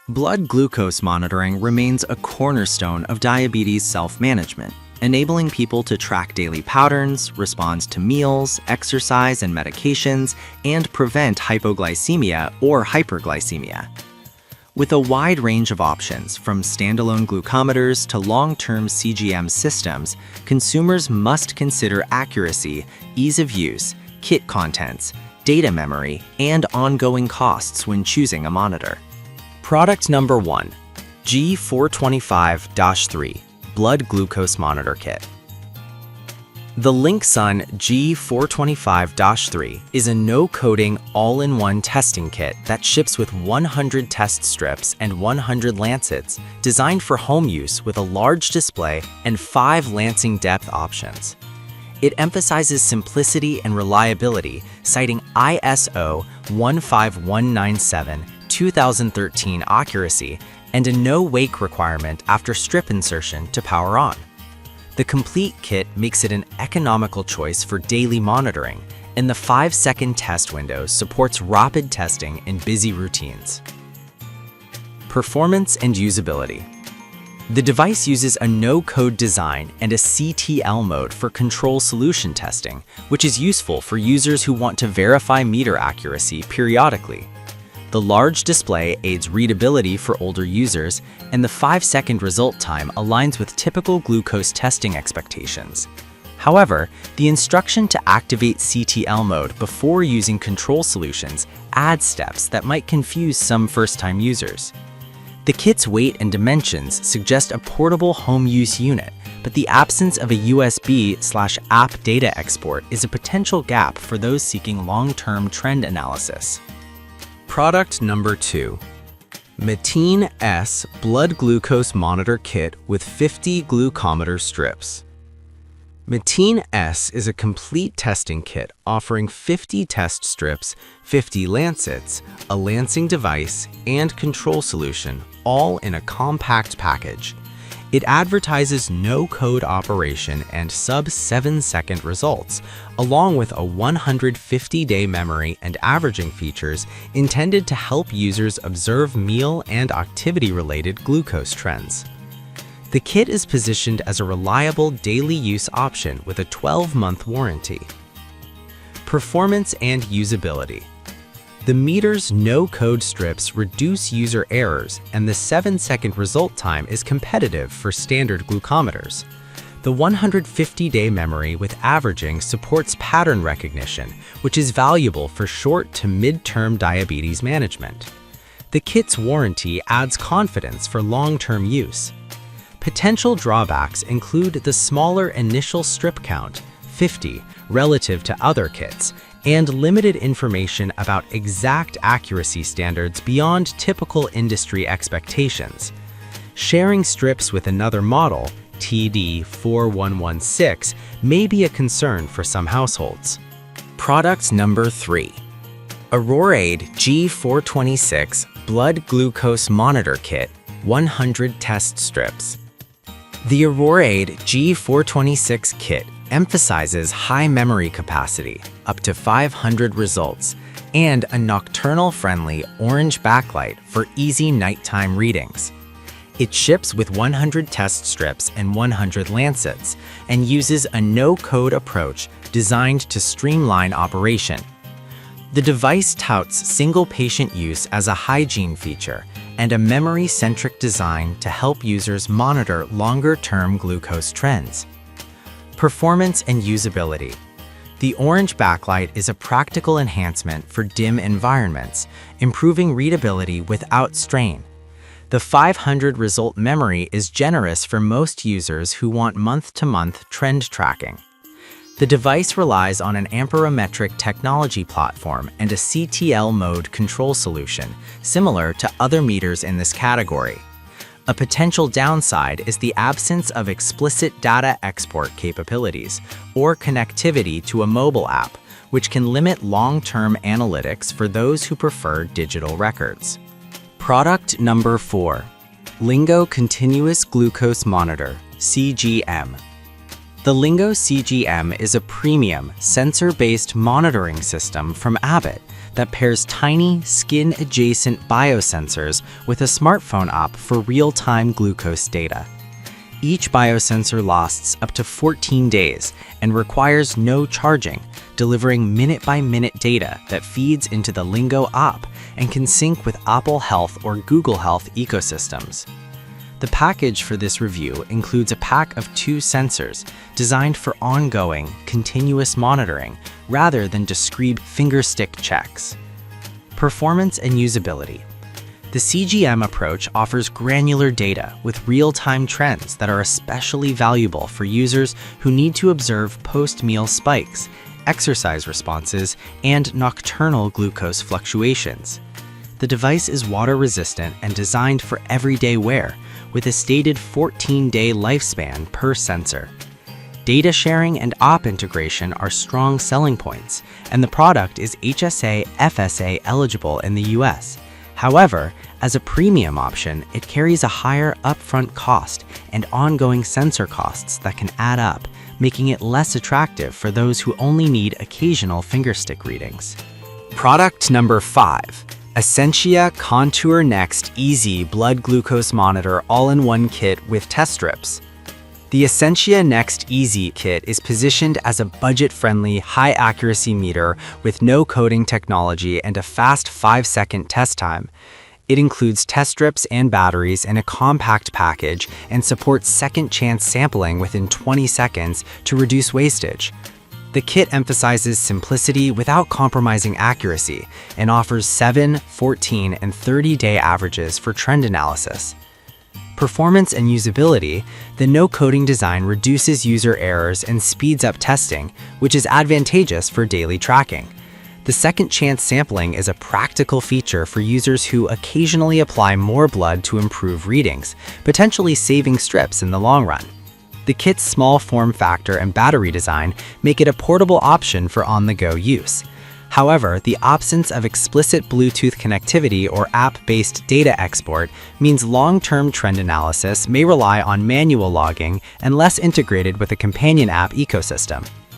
Blood glucose monitoring remains a cornerstone of diabetes self-management, enabling people to track daily patterns, respond to meals, exercise and medications, and prevent hypoglycemia or hyperglycemia. With a wide range of options, from standalone glucometers to long-term CGM systems, consumers must consider accuracy, ease of use, kit contents, data memory, and ongoing costs when choosing a monitor. Product number 1. G425-3 Blood Glucose Monitor Kit. The Linksun G425-3 is a no-coding, all-in-one testing kit that ships with 100 test strips and 100 lancets, designed for home use with a large display and 5 lancing depth options. It emphasizes simplicity and reliability, citing ISO 15197-2013 accuracy and a no-wake requirement after strip insertion to power on. The complete kit makes it an economical choice for daily monitoring, and the 5-second test window supports rapid testing in busy routines. Performance and usability. The device uses a no-code design and a CTL mode for control solution testing, which is useful for users who want to verify meter accuracy periodically. The large display aids readability for older users, and the 5-second result time aligns with typical glucose testing expectations. However, the instruction to activate CTL mode before using control solutions adds steps that might confuse some first-time users. The kit's weight and dimensions suggest a portable home use unit, but the absence of a USB/app data export is a potential gap for those seeking long-term trend analysis. Product number 2. Mateen S Blood Glucose Monitor Kit with 50 glucometer strips. Mateen S is a complete testing kit offering 50 test strips, 50 lancets, a lancing device, and control solution, all in a compact package. It advertises no-code operation and sub-7-second results, along with a 150-day memory and averaging features intended to help users observe meal and activity-related glucose trends. The kit is positioned as a reliable daily use option with a 12-month warranty. Performance and usability. The meter's no-code strips reduce user errors, and the 7-second result time is competitive for standard glucometers. The 150-day memory with averaging supports pattern recognition, which is valuable for short to mid-term diabetes management. The kit's warranty adds confidence for long-term use. Potential drawbacks include the smaller initial strip count, 50, relative to other kits, and limited information about exact accuracy standards beyond typical industry expectations. Sharing strips with another model, TD4116, may be a concern for some households. Product number 3. Aurorade G426 Blood Glucose Monitor Kit, 100 test strips. The Aurorade G426 kit emphasizes high memory capacity, up to 500 results, and a nocturnal-friendly orange backlight for easy nighttime readings. It ships with 100 test strips and 100 lancets, and uses a no-code approach designed to streamline operation. The device touts single-patient use as a hygiene feature and a memory-centric design to help users monitor longer-term glucose trends. Performance and usability. The orange backlight is a practical enhancement for dim environments, improving readability without strain. The 500 result memory is generous for most users who want month-to-month trend tracking. The device relies on an amperometric technology platform and a CTL mode control solution, similar to other meters in this category. A potential downside is the absence of explicit data export capabilities or connectivity to a mobile app, which can limit long-term analytics for those who prefer digital records. Product number 4. Lingo Continuous Glucose Monitor, CGM. The Lingo CGM is a premium, sensor-based monitoring system from Abbott that pairs tiny, skin-adjacent biosensors with a smartphone app for real-time glucose data. Each biosensor lasts up to 14 days and requires no charging, delivering minute-by-minute data that feeds into the Lingo app and can sync with Apple Health or Google Health ecosystems. The package for this review includes a pack of 2 sensors designed for ongoing, continuous monitoring rather than discrete finger-stick checks. Performance and usability. The CGM approach offers granular data with real-time trends that are especially valuable for users who need to observe post-meal spikes, exercise responses, and nocturnal glucose fluctuations. The device is water-resistant and designed for everyday wear, with a stated 14-day lifespan per sensor. Data sharing and app integration are strong selling points, and the product is HSA/FSA eligible in the US. However, as a premium option, it carries a higher upfront cost and ongoing sensor costs that can add up, making it less attractive for those who only need occasional fingerstick readings. Product number 5. Essentia Contour Next Easy Blood Glucose Monitor All-in-One Kit with Test Strips. The Essentia Next Easy kit is positioned as a budget-friendly, high-accuracy meter with no coding technology and a fast 5-second test time. It includes test strips and batteries in a compact package and supports second-chance sampling within 20 seconds to reduce wastage. The kit emphasizes simplicity without compromising accuracy and offers 7, 14, and 30-day averages for trend analysis. Performance and usability. The no-coding design reduces user errors and speeds up testing, which is advantageous for daily tracking. The second-chance sampling is a practical feature for users who occasionally apply more blood to improve readings, potentially saving strips in the long run. The kit's small form factor and battery design make it a portable option for on-the-go use. However, the absence of explicit Bluetooth connectivity or app-based data export means long-term trend analysis may rely on manual logging and less integrated with a companion app ecosystem.